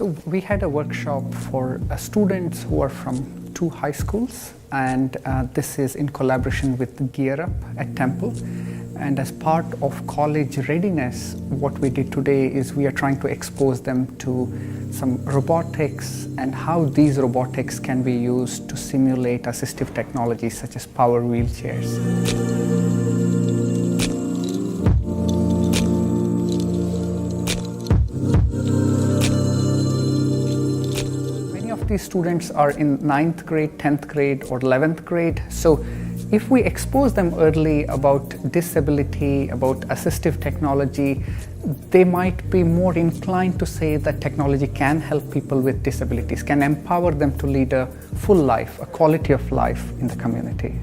So we had a workshop for students who are from 2 high schools, and this is in collaboration with Gear Up at Temple. And as part of college readiness, what we did today is we are trying to expose them to some robotics and how these robotics can be used to simulate assistive technologies such as power wheelchairs. These students are in 9th grade, 10th grade or 11th grade. So if we expose them early about disability, about assistive technology, they might be more inclined to say that technology can help people with disabilities, can empower them to lead a full life, a quality of life in the community.